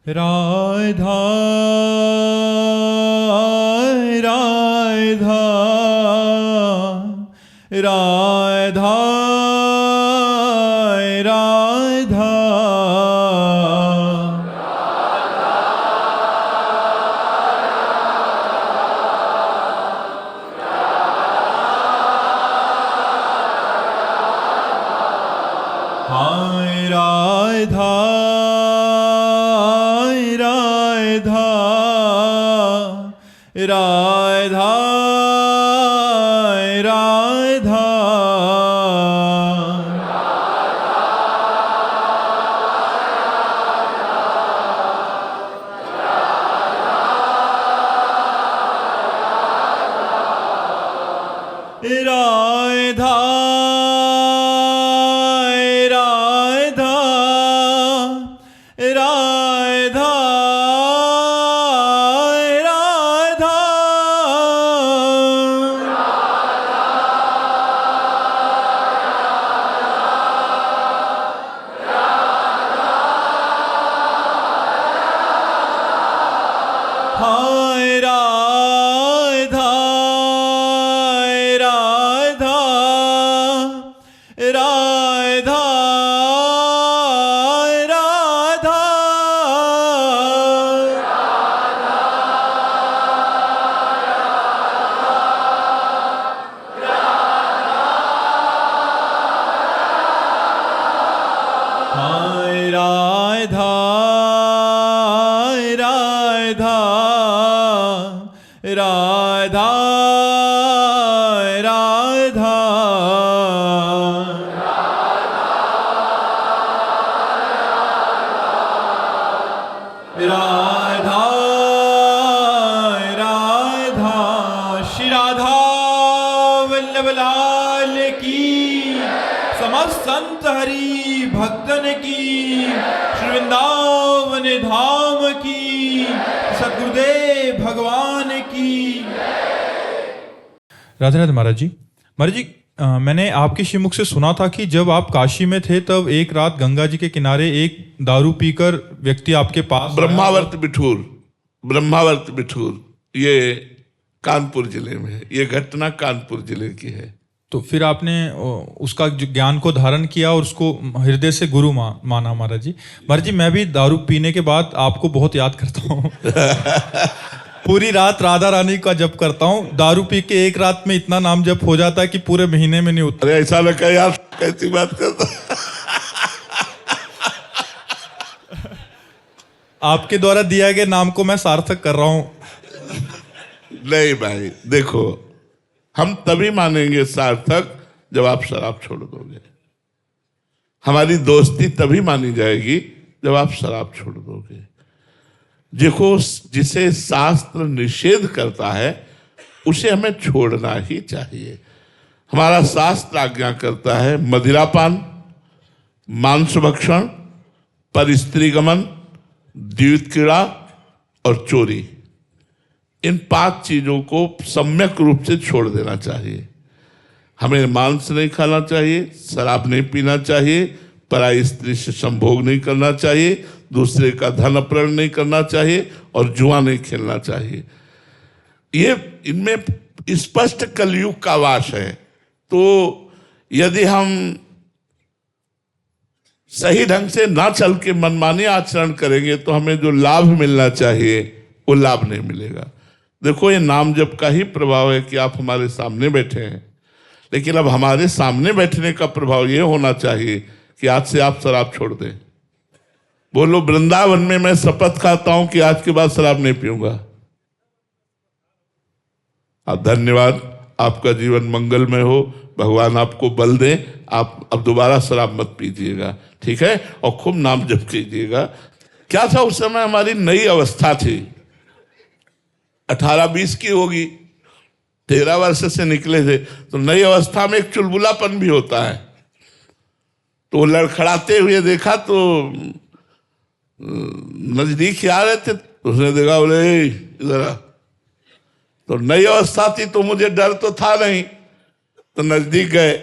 राधा राधा राधा राधा हाय राधा राधा राधा राधा राधा राधा राधा राधा हाय राधा राधा राधा राधा हाय राधा राधा राधा राधा राधा राधा श्री राधा वल्लभ लाल की, समस्त संत हरि भक्तन की, श्री वृंदावन धाम की, सद्गुरुदेव भगवान की। राधे राधे महाराज जी। महाराज जी, मैंने आपके श्रीमुख से सुना था कि जब आप काशी में थे तब एक रात गंगा जी के किनारे एक दारू पीकर व्यक्ति आपके पास ब्रह्मावर्त बिठूर, ये कानपुर जिले में है। ये घटना कानपुर जिले की है। तो फिर आपने उसका ज्ञान को धारण किया और उसको हृदय से गुरु माना। महाराज जी, मैं भी दारू पीने के बाद आपको बहुत याद करता हूँ। पूरी रात राधा रानी का जप करता हूँ। दारू पी के एक रात में इतना नाम जप हो जाता है कि पूरे महीने में नहीं उतर। अरे ऐसा न कह यार, कैसी बात करता। आपके द्वारा दिया गए नाम को मैं सार्थक कर रहा हूँ। नहीं भाई, देखो, हम तभी मानेंगे सार्थक जब आप शराब छोड़ दोगे। हमारी दोस्ती तभी मानी जाएगी जब आप शराब छोड़ दोगे। देखो, जिसे शास्त्र निषेध करता है उसे हमें छोड़ना ही चाहिए। हमारा शास्त्र आज्ञा करता है मदिरापान, मांस भक्षण, परस्त्रीगमन, द्वैत क्रीड़ा और चोरी। इन 5 चीजों को सम्यक रूप से छोड़ देना चाहिए। हमें मांस नहीं खाना चाहिए, शराब नहीं पीना चाहिए, पराई स्त्री से संभोग नहीं करना चाहिए, दूसरे का धन अपहरण नहीं करना चाहिए और जुआ नहीं खेलना चाहिए। ये इनमें स्पष्ट कलयुग का वास है। तो यदि हम सही ढंग से ना चल के मनमानी आचरण करेंगे तो हमें जो लाभ मिलना चाहिए वो लाभ नहीं मिलेगा। देखो, ये नाम जप का ही प्रभाव है कि आप हमारे सामने बैठे हैं, लेकिन अब हमारे सामने बैठने का प्रभाव ये होना चाहिए कि आज से आप शराब छोड़ दें। बोलो, वृंदावन में मैं शपथ खाता हूं कि आज के बाद शराब नहीं पीऊंगा। धन्यवाद, आपका जीवन मंगलमय हो, भगवान आपको बल दे। आप अब दोबारा शराब मत पीजिएगा, ठीक है? और खूब नाम जप कीजिएगा। क्या था, उस समय हमारी नई अवस्था थी, 18-20 की होगी, 13 वर्ष से निकले थे। तो नई अवस्था में एक चुलबुलापन भी होता है। तो लड़खड़ाते हुए देखा तो नजदीक आ रहे थे, उसने देखा, बोले इधर आ। तो नई अवस्था थी तो मुझे डर तो था नहीं, तो नजदीक गए,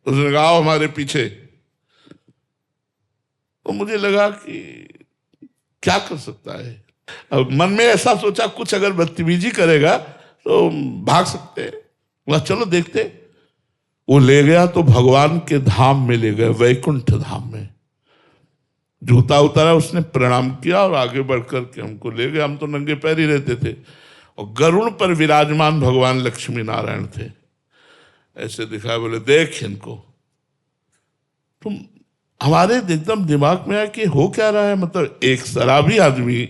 उसने कहा आओ हमारे पीछे। तो मुझे लगा कि क्या कर सकता है? अब मन में ऐसा सोचा कुछ अगर बदतमीजी करेगा तो भाग सकते हैं, बोला चलो देखते। वो ले गया तो भगवान के धाम में ले गए, वैकुंठ धाम में। जूता उतारा, उसने प्रणाम किया और आगे बढ़कर के हमको ले गए। हम तो नंगे पैर ही रहते थे और गरुड़ पर विराजमान भगवान लक्ष्मी नारायण थे। ऐसे दिखाया, बोले देख इनको। तुम हमारे एकदम दिमाग में आया कि हो क्या रहा है, मतलब एक शराबी आदमी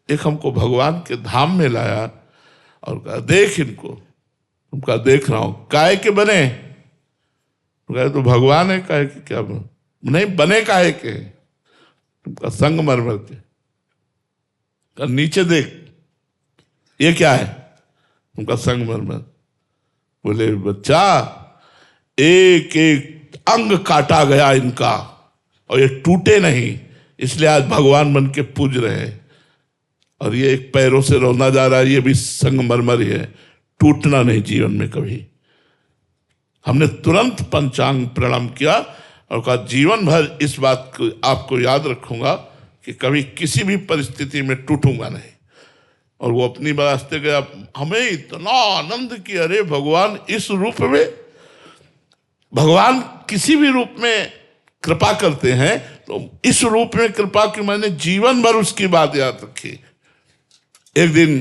एक हमको भगवान के धाम में लाया और कहा देख इनको। तुम कहा देख रहा हूं, काहे के बने? कहा तो भगवान है, काहे के क्या बने? नहीं बने काहे के? तुमका संगमरमर के। कहा नीचे देख, ये क्या है? तुमका संगमरमर। बोले बच्चा, एक एक अंग काटा गया इनका और ये टूटे नहीं, इसलिए आज भगवान बन के पूज रहे हैं। और ये एक पैरों से रौंदा जा रहा है, ये भी संगमरमर ही है, टूटना नहीं जीवन में कभी। हमने तुरंत पंचांग प्रणाम किया और कहा जीवन भर इस बात को आपको याद रखूंगा कि कभी किसी भी परिस्थिति में टूटूंगा नहीं। और वो अपनी रास्ते गया। हमें इतना आनंद कि अरे भगवान इस रूप में, भगवान किसी भी रूप में कृपा करते हैं तो इस रूप में कृपा की मैंने जीवन भर उसकी बात याद रखी। एक दिन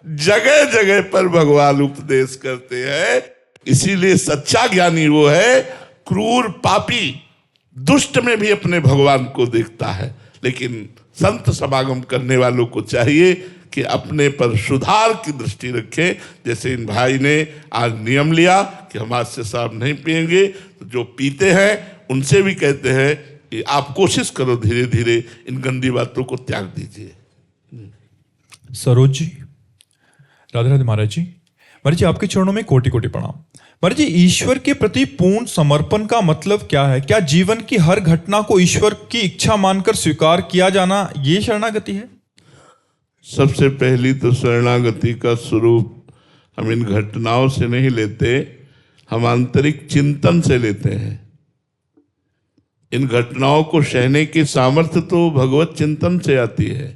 जगह जगह पर भगवान उपदेश करते हैं, इसीलिए सच्चा ज्ञानी वो है, क्रूर पापी दुष्ट में भी अपने भगवान को देखता है। लेकिन संत समागम करने वालों को चाहिए कि अपने पर सुधार की दृष्टि रखें। जैसे इन भाई ने आज नियम लिया कि हम आज से शराब नहीं पिएंगे, तो जो पीते हैं उनसे भी कहते हैं कि आप कोशिश करो धीरे धीरे इन गंदी बातों को त्याग दीजिए। सरोज जी, राधे राधे महाराज जी। महाराज जी आपके चरणों में कोटि कोटि प्रणाम। महाराज जी, ईश्वर के प्रति पूर्ण समर्पण का मतलब क्या है? क्या जीवन की हर घटना को ईश्वर की इच्छा मानकर स्वीकार किया जाना ये शरणागति है? सबसे पहली तो शरणागति का स्वरूप हम इन घटनाओं से नहीं लेते, हम आंतरिक चिंतन से लेते हैं। इन घटनाओं को सहने की सामर्थ्य तो भगवत चिंतन से आती है।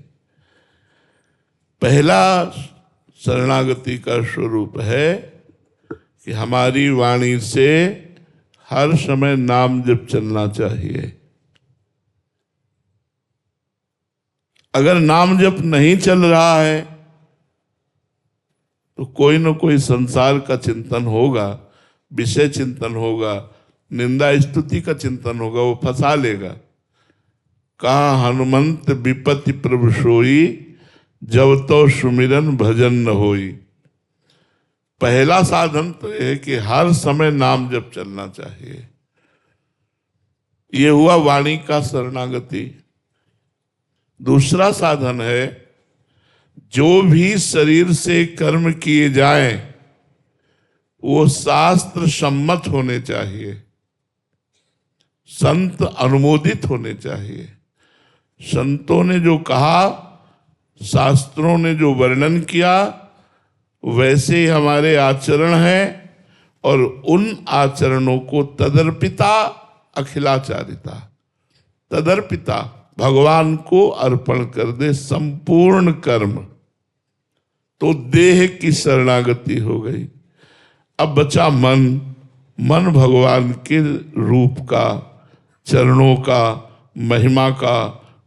पहला शरणागति का स्वरूप है कि हमारी वाणी से हर समय नाम जप चलना चाहिए। अगर नाम जप नहीं चल रहा है तो कोई ना कोई संसार का चिंतन होगा, विषय चिंतन होगा, निंदा स्तुति का चिंतन होगा, वो फंसा लेगा। कहा हनुमंत विपत्ति प्रभु सोई, जब तो सुमिरन भजन न होई। पहला साधन तो यह है कि हर समय नाम जप चलना चाहिए। ये हुआ वाणी का शरणागति। दूसरा साधन है, जो भी शरीर से कर्म किए जाएं वो शास्त्र सम्मत होने चाहिए, संत अनुमोदित होने चाहिए। संतों ने जो कहा, शास्त्रों ने जो वर्णन किया, वैसे ही हमारे आचरण है और उन आचरणों को तदर्पिता अखिलाचारिता, तदर्पिता भगवान को अर्पण कर दे संपूर्ण कर्म, तो देह की शरणागति हो गई। अब बचा मन। मन भगवान के रूप का, चरणों का, महिमा का,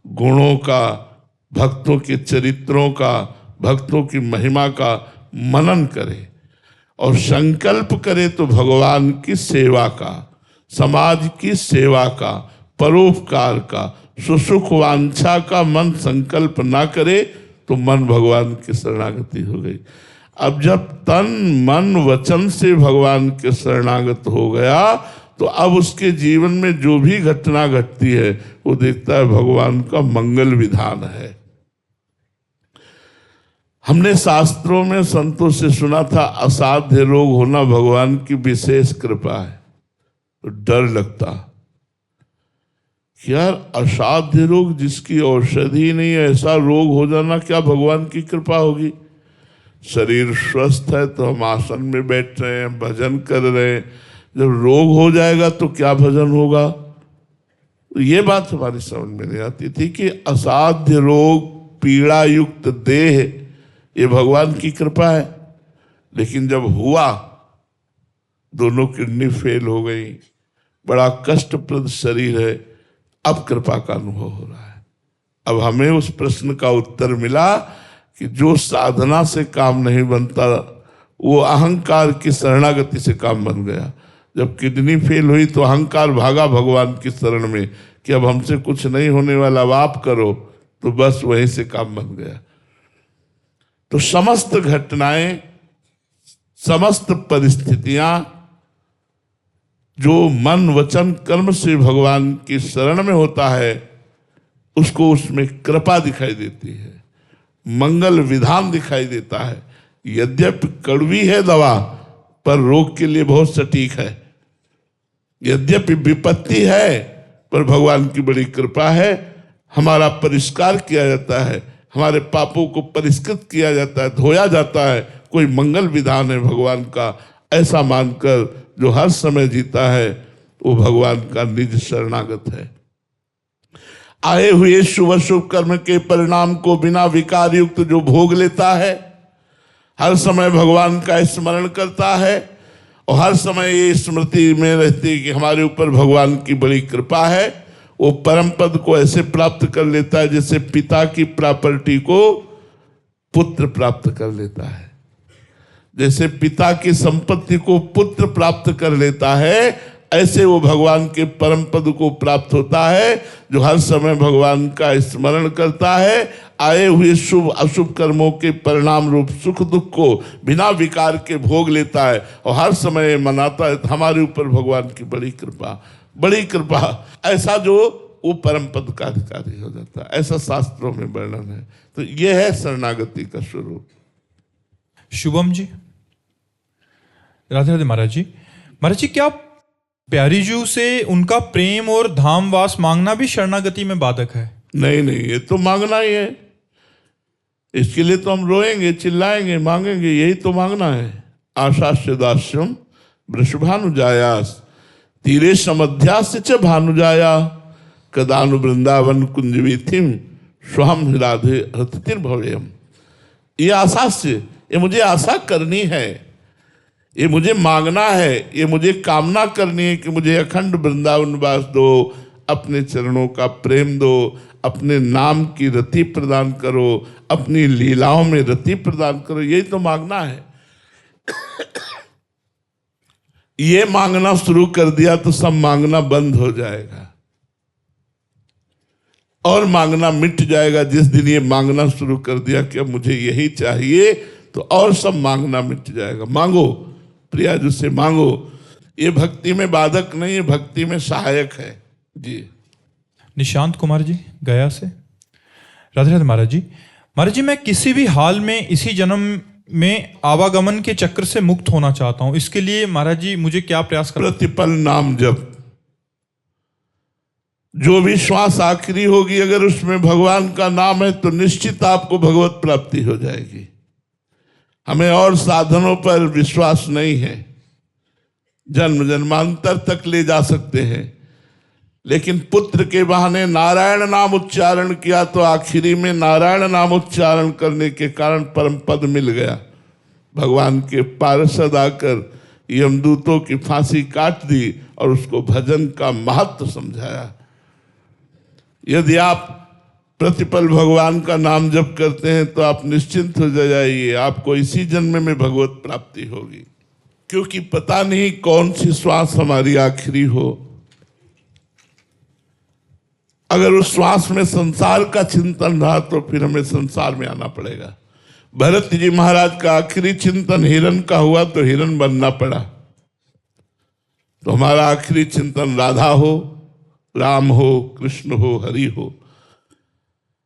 गुणों का, भक्तों के चरित्रों का, भक्तों की महिमा का मनन करे और संकल्प करे तो भगवान की सेवा का, समाज की सेवा का, परोपकार का, सुसुख वांछा का मन संकल्प ना करे तो मन भगवान की शरणागति हो गई। अब जब तन मन वचन से भगवान के शरणागत हो गया तो अब उसके जीवन में जो भी घटना घटती है वो देखता है भगवान का मंगल विधान है। हमने शास्त्रों में संतों से सुना था असाध्य रोग होना भगवान की विशेष कृपा है, तो डर लगता यार असाध्य रोग जिसकी औषधि नहीं है, ऐसा रोग हो जाना क्या भगवान की कृपा होगी? शरीर स्वस्थ है तो हम आसन में बैठ रहे हैं, भजन कर रहे हैं, जब रोग हो जाएगा तो क्या भजन होगा? ये बात हमारी समझ में नहीं आती थी कि असाध्य रोग, पीड़ा युक्त देह, ये भगवान की कृपा है। लेकिन जब हुआ, दोनों किडनी फेल हो गई, बड़ा कष्टप्रद शरीर है, अब कृपा का अनुभव हो रहा है। अब हमें उस प्रश्न का उत्तर मिला कि जो साधना से काम नहीं बनता वो अहंकार की शरणागति से काम बन गया। जब किडनी फेल हुई तो अहंकार भागा भगवान की शरण में कि अब हमसे कुछ नहीं होने वाला, अब आप करो, तो बस वहीं से काम बन गया। तो समस्त घटनाएं, समस्त परिस्थितियां जो मन वचन कर्म से भगवान की शरण में होता है, उसको उसमें कृपा दिखाई देती है, मंगल विधान दिखाई देता है। यद्यपि कड़वी है दवा, पर रोग के लिए बहुत सटीक है। यद्यपि विपत्ति है, पर भगवान की बड़ी कृपा है, हमारा परिष्कार किया जाता है, हमारे पापों को परिष्कृत किया जाता है, धोया जाता है। कोई मंगल विधान है भगवान का, ऐसा मानकर जो हर समय जीता है वो भगवान का निज शरणागत है। आए हुए शुभ अशुभ कर्म के परिणाम को बिना विकार युक्त जो भोग लेता है, हर समय भगवान का स्मरण करता है और हर समय ये स्मृति में रहती है कि हमारे ऊपर भगवान की बड़ी कृपा है, वो परम पद को ऐसे प्राप्त कर लेता है जैसे पिता की प्रॉपर्टी को पुत्र प्राप्त कर लेता है। जैसे पिता की संपत्ति को पुत्र प्राप्त कर लेता है, ऐसे वो भगवान के परम पद को प्राप्त होता है जो हर समय भगवान का स्मरण करता है। आए हुए शुभ अशुभ कर्मों के परिणाम रूप सुख दुख को बिना विकार के भोग लेता है और हर समय मनाता है हमारे ऊपर भगवान की बड़ी कृपा, बड़ी कृपा। ऐसा जो वो परम पद का अधिकारी हो जाता है, ऐसा शास्त्रों में वर्णन है। तो यह है शरणागति का स्वरूप। शुभम जी, राधे राधे महाराज जी। महाराज जी, क्या प्यारीजू से उनका प्रेम और धामवास मांगना भी शरणागति में बाधक है? नहीं नहीं, ये तो मांगना ही है। इसके लिए तो हम रोएंगे, चिल्लाएंगे, मांगेंगे, यही तो मांगना है। आशास्य दास्यम वृषभानुजायास तीरे समध्यास्य च भानुजाया कदानु वृंदावन कुंजवीथिम स्वहम राधे रतिर्भवेयम। ये आशास्य, ये मुझे आशा करनी है, ये मुझे मांगना है, ये मुझे कामना करनी है कि मुझे अखंड वृंदावन वास दो, अपने चरणों का प्रेम दो, अपने नाम की रति प्रदान करो, अपनी लीलाओं में रति प्रदान करो। यही तो मांगना है। ये मांगना शुरू कर दिया तो सब मांगना बंद हो जाएगा और मांगना मिट जाएगा। जिस दिन ये मांगना शुरू कर दिया कि अब मुझे यही चाहिए, तो और सब मांगना मिट जाएगा। मांगो प्रिया जी से मांगो। ये भक्ति में बाधक नहीं है, भक्ति में सहायक है जी। निशांत कुमार जी, गया से। राधे राधे महाराज जी। महाराज जी, मैं किसी भी हाल में इसी जन्म में आवागमन के चक्र से मुक्त होना चाहता हूं, इसके लिए महाराज जी मुझे क्या प्रयास करना? प्रतिपल नाम जप। जो भी श्वास आखिरी होगी, अगर उसमें भगवान का नाम है तो निश्चित आपको भगवत प्राप्ति हो जाएगी। हमें और साधनों पर विश्वास नहीं है, जन्म जन्मांतर तक ले जा सकते हैं, लेकिन पुत्र के बहाने नारायण नाम उच्चारण किया तो आखिरी में नारायण नाम उच्चारण करने के कारण परम पद मिल गया। भगवान के पार्षद आकर यमदूतों की फांसी काट दी और उसको भजन का महत्व समझाया। यदि आप प्रतिपल भगवान का नाम जप करते हैं तो आप निश्चिंत हो जाइए, आपको इसी जन्म में भगवत प्राप्ति होगी। क्योंकि पता नहीं कौन सी श्वास हमारी आखिरी हो। अगर उस श्वास में संसार का चिंतन रहा तो फिर हमें संसार में आना पड़ेगा। भरत जी महाराज का आखिरी चिंतन हिरण का हुआ तो हिरण बनना पड़ा। तो हमारा आखिरी चिंतन राधा हो, राम हो, कृष्ण हो, हरि हो।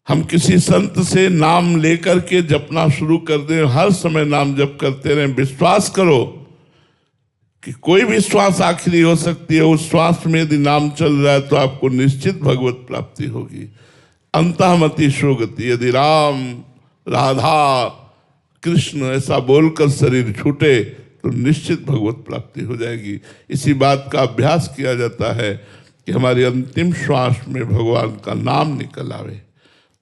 हम किसी संत से नाम लेकर के जपना शुरू कर दें, हर समय नाम जप करते रहें। विश्वास करो कि कोई भी श्वास आखिरी हो सकती है, उस श्वास में यदि नाम चल रहा है तो आपको निश्चित भगवत प्राप्ति होगी। अंतःमति शोगति। यदि राम, राधा, कृष्ण ऐसा बोलकर शरीर छूटे तो निश्चित भगवत प्राप्ति हो जाएगी। इसी बात का अभ्यास किया जाता है कि हमारी अंतिम श्वास में भगवान का नाम निकल आवे।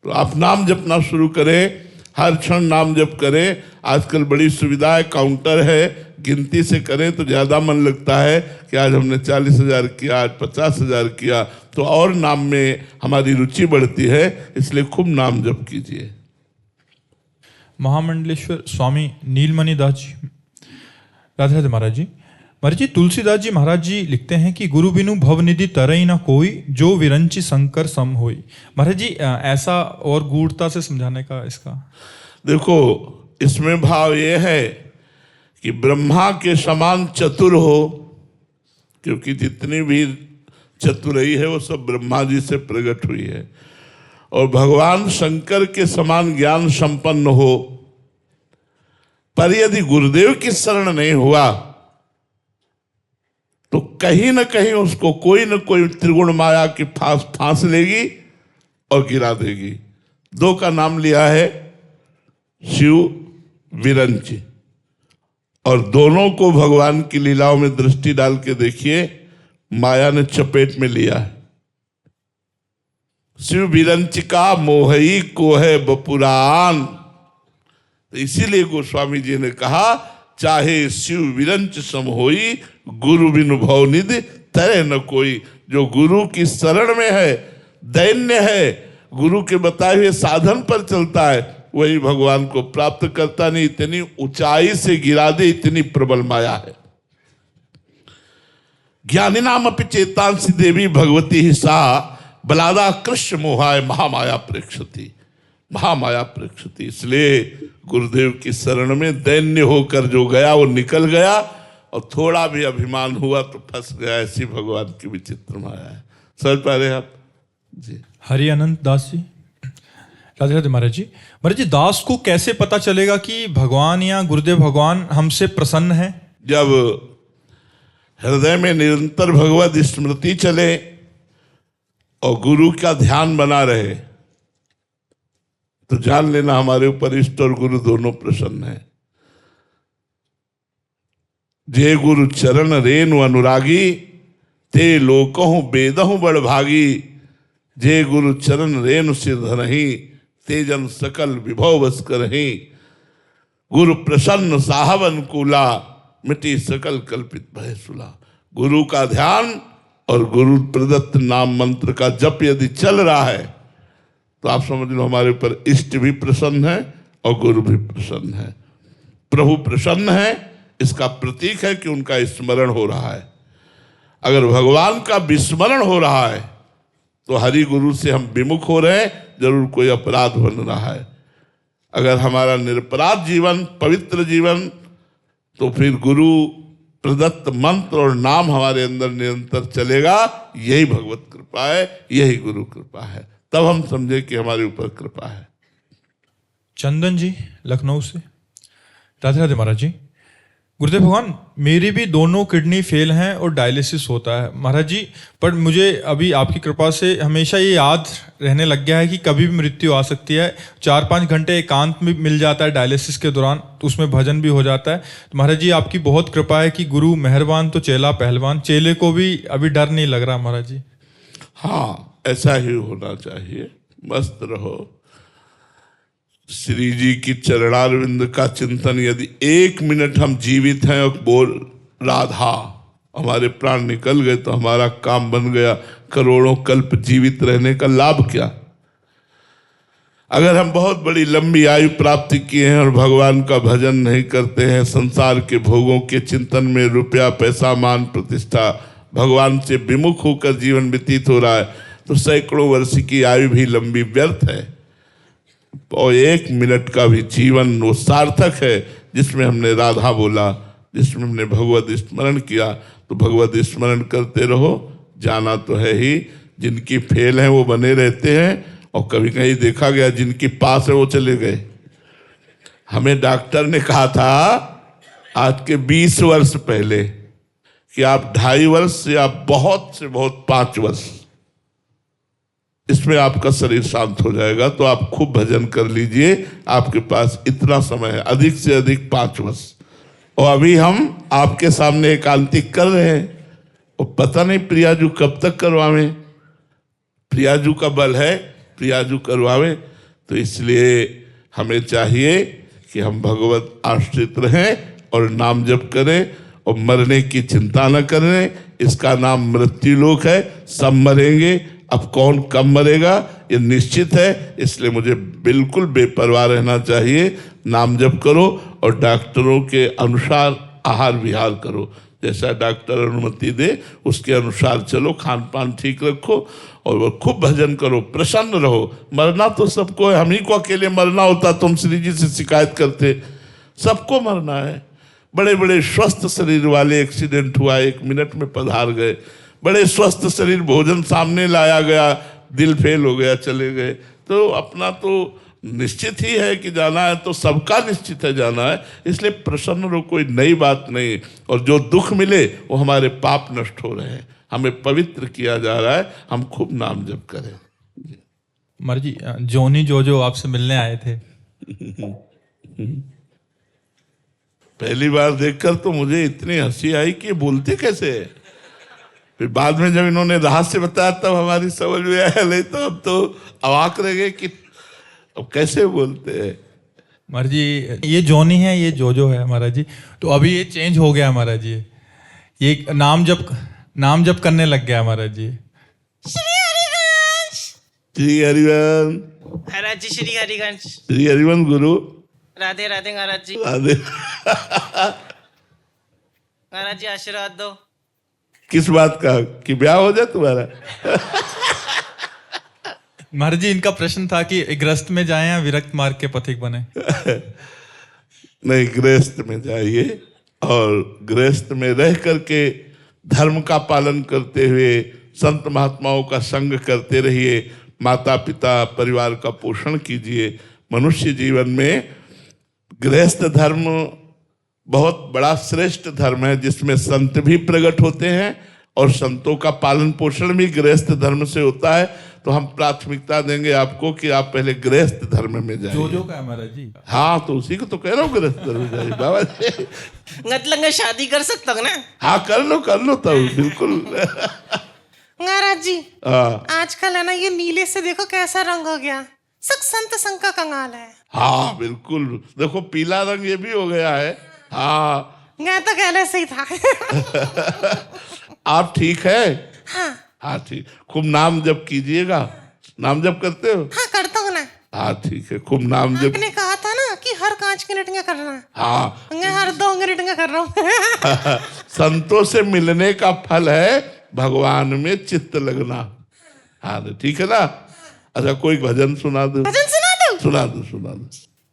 तो आप नाम जपना शुरू करें, हर क्षण नाम जप करें। आजकल बड़ी सुविधा है, काउंटर है, गिनती से करें तो ज़्यादा मन लगता है कि आज हमने 40,000 किया, आज 50,000 किया, तो और नाम में हमारी रुचि बढ़ती है। इसलिए खूब नाम जप कीजिए। महामंडलेश्वर स्वामी नीलमणि दास जी, राधे राधे महाराज जी। महाराज जी, तुलसीदास जी महाराज जी लिखते हैं कि गुरु बिनु भवनिधि तरई न कोई, जो विरंचि शंकर सम होई। महाराज जी, ऐसा और गूढ़ता से समझाने का इसका। देखो, इसमें भाव ये है कि ब्रह्मा के समान चतुर हो, क्योंकि जितनी भी चतुराई है वो सब ब्रह्मा जी से प्रकट हुई है, और भगवान शंकर के समान ज्ञान संपन्न हो, पर यदि गुरुदेव की शरण नहीं हुआ तो कहीं न कहीं उसको कोई न कोई त्रिगुण माया की फांस लेगी और गिरा देगी। दो का नाम लिया है, शिव, विरंच, और दोनों को भगवान की लीलाओं में दृष्टि डाल के देखिए, माया ने चपेट में लिया है। शिव विरंच का मोहई को है बपुरान। तो इसीलिए गोस्वामी जी ने कहा, चाहे शिव विरंच सम होई, गुरु बिनु भवनिधि तरे न कोई। जो गुरु की शरण में है, दैन्य है, गुरु के बताए हुए साधन पर चलता है, वही भगवान को प्राप्त करता। नहीं, इतनी ऊंचाई से गिरा दे, इतनी प्रबल माया है। ज्ञानी नाम अपि चेतांसी देवी भगवती ही सा, बलादा कृष्ण मोहाय महामाया प्रेक्षति, महामाया प्रेक्षति। इसलिए गुरुदेव की शरण में दैन्य होकर जो गया वो निकल गया, और थोड़ा भी अभिमान हुआ तो फंस गया। ऐसी भगवान की विचित्र माया है। समझ पा रहे आप जी? हरि अनंत दास जी, राधे राधे महाराज जी। महाराज जी, दास को कैसे पता चलेगा कि भगवान या गुरुदेव भगवान हमसे प्रसन्न है? जब हृदय में निरंतर भगवत स्मृति चले और गुरु का ध्यान बना रहे, तो जान लेना हमारे ऊपर इष्ट और गुरु दोनों प्रसन्न है। जे गुरु चरण रेनु अनुरागी, ते लोकहु बेदहु बड़ भागी। जे गुरु चरण रेनु सिर धरहि, ते जन सकल विभव बस करहि। गुरु प्रसन्न साहब अनुकूला, मिटी सकल कल्पित भय सुला। गुरु का ध्यान और गुरु प्रदत्त नाम मंत्र का जप यदि चल रहा है, तो आप समझ लो हमारे ऊपर इष्ट भी प्रसन्न है और गुरु भी प्रसन्न है। प्रभु प्रसन्न है, इसका प्रतीक है कि उनका स्मरण हो रहा है। अगर भगवान का विस्मरण हो रहा है तो हरि गुरु से हम विमुख हो रहे हैं, जरूर कोई अपराध बन रहा है। अगर हमारा निरपराध जीवन, पवित्र जीवन, तो फिर गुरु प्रदत्त मंत्र और नाम हमारे अंदर निरंतर चलेगा। यही भगवत कृपा है, यही गुरु कृपा है। तब हम समझे कि हमारे ऊपर कृपा है। चंदन जी लखनऊ से, राधे राधे महाराज जी। गुरुदेव भगवान, मेरी भी दोनों किडनी फेल हैं और डायलिसिस होता है महाराज जी, पर मुझे अभी आपकी कृपा से हमेशा ये याद रहने लग गया है कि कभी भी मृत्यु आ सकती है। 4-5 घंटे एकांत में मिल जाता है डायलिसिस के दौरान, तो उसमें भजन भी हो जाता है। तो महाराज जी, आपकी बहुत कृपा है कि गुरु मेहरबान तो चेला पहलवान। चेले को भी अभी डर नहीं लग रहा महाराज जी। हाँ, ऐसा ही होना चाहिए। मस्त रहो। श्री जी की चरणारविंद का चिंतन, यदि 1 मिनट हम जीवित हैं और बोल राधा, हमारे प्राण निकल गए तो हमारा काम बन गया। करोड़ों कल्प जीवित रहने का लाभ क्या? अगर हम बहुत बड़ी लंबी आयु प्राप्ति किए हैं और भगवान का भजन नहीं करते हैं, संसार के भोगों के चिंतन में रुपया, पैसा, मान, प्रतिष्ठा, भगवान से विमुख होकर जीवन व्यतीत हो रहा है, तो सैकड़ों वर्ष की आयु भी लंबी व्यर्थ है। और 1 मिनट का भी जीवन वो सार्थक है जिसमें हमने राधा बोला, जिसमें हमने भगवत स्मरण किया। तो भगवत स्मरण करते रहो। जाना तो है ही, जिनकी फेल है वो बने रहते हैं, और कभी कहीं देखा गया जिनकी पास है वो चले गए। हमें डॉक्टर ने कहा था आज के 20 वर्ष पहले कि आप 2.5 वर्ष या बहुत से बहुत 5 वर्ष, इसमें आपका शरीर शांत हो जाएगा। तो आप खूब भजन कर लीजिए, आपके पास इतना समय है, अधिक से अधिक 5 वर्ष। और अभी हम आपके सामने एकांतिक कर रहे हैं, और पता नहीं प्रियाजू कब तक करवावें। प्रियाजू का बल है, प्रियाजू करवावे। तो इसलिए हमें चाहिए कि हम भगवत आश्रित रहें और नाम जप करें और मरने की चिंता न करें। इसका नाम मृत्यु लोक है, सब मरेंगे। अब कौन कब मरेगा ये निश्चित है, इसलिए मुझे बिल्कुल बेपरवाह रहना चाहिए। नाम जप करो और डॉक्टरों के अनुसार आहार विहार करो, जैसा डॉक्टर अनुमति दे उसके अनुसार चलो, खान पान ठीक रखो और वो खूब भजन करो, प्रसन्न रहो। मरना तो सबको है, हम ही को अकेले मरना होता तो हम श्री जी से शिकायत करते। सबको मरना है। बड़े बड़े स्वस्थ शरीर वाले एक्सीडेंट हुआ, 1 मिनट में पधार गए। बड़े स्वस्थ शरीर, भोजन सामने लाया गया, दिल फेल हो गया, चले गए। तो अपना तो निश्चित ही है कि जाना है, तो सबका निश्चित है जाना है। इसलिए प्रसन्न रहो, कोई नई बात नहीं। और जो दुख मिले वो हमारे पाप नष्ट हो रहे हैं, हमें पवित्र किया जा रहा है। हम खूब नाम जप करें। मर जी, जोनी जो आपसे मिलने आए थे। पहली बार देखकर तो मुझे इतनी हंसी आई कि बोलते कैसे है। फिर बाद में जब इन्होंने रहस्य बताया तब हमारी समझ में आया, नहीं तो अब तो अवाक रह गए कि अब कैसे बोलते हैं। महाराज जी, ये जोनी है, ये जो है महाराज जी। तो अभी ये चेंज हो गया महाराज जी, ये नाम जप करने लग गया महाराज जी। श्री हरिवंश महाराज जी, श्री हरिवंश। श्री हरिवंश गुरु। राधे राधे महाराज जी। राधे। महाराज जी आशीर्वाद दो। किस बात का, कि ब्याह हो जाए तुम्हारा? महाराज जी, इनका प्रश्न था कि गृहस्थ में जाएं या विरक्त मार्ग के पथिक बने। नहीं, गृहस्थ में जाइए और गृहस्थ में रह करके धर्म का पालन करते हुए संत महात्माओं का संग करते रहिए। माता पिता परिवार का पोषण कीजिए। मनुष्य जीवन में गृहस्थ धर्म बहुत बड़ा श्रेष्ठ धर्म है, जिसमें संत भी प्रकट होते हैं और संतों का पालन पोषण भी गृहस्थ धर्म से होता है। तो हम प्राथमिकता देंगे आपको कि आप पहले गृहस्थ धर्म में जाइए। जो का है महाराज जी। हाँ, तो उसी को तो कह रहा हूँ, गृहस्थ धर्म में जाइए बाबा जी। मतलब मैं शादी कर सकता हूँ ना? हाँ, कर लो तब बिल्कुल। महाराज जी, हाँ आजकल है ना, ये नीले से देखो कैसा रंग हो गया, सब संत संग का कंगाल है। हाँ बिल्कुल, देखो पीला रंग ये भी हो गया है। हाँ, मैं तो कहने से ही था। आप ठीक है? हाँ हाँ ठीक। खूब नाम जप कीजिएगा। नाम जप करते हो? हाँ, करता हूँ ना। हाँ ठीक है, खूब नाम जप। आपने कहा था ना कि हर 5 मिनट करना है। हाँ, मैं हर 2 मिनट कर रहा हूँ। संतों से मिलने का फल है भगवान में चित्त लगना। हाँ ठीक है ना। अच्छा, कोई भजन सुना दो। भजन सुना दो? सुना दो।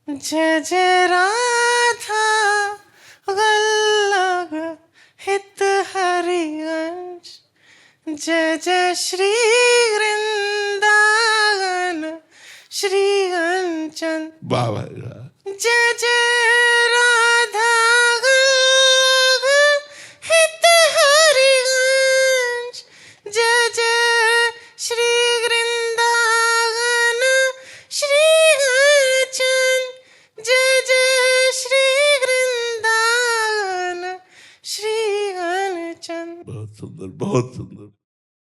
जय जय राधा वल्लभ हित हरिवंश, जय जय श्री वृंदावन श्री कंचन, वाह भाई वाह। जय जय राधा वल्लभ हित हरिवंश, जय जय श्री वृंदावन श्री कंचन, जय जय श्री वृंदावन श्री कंचन। बहुत सुंदर, बहुत सुंदर।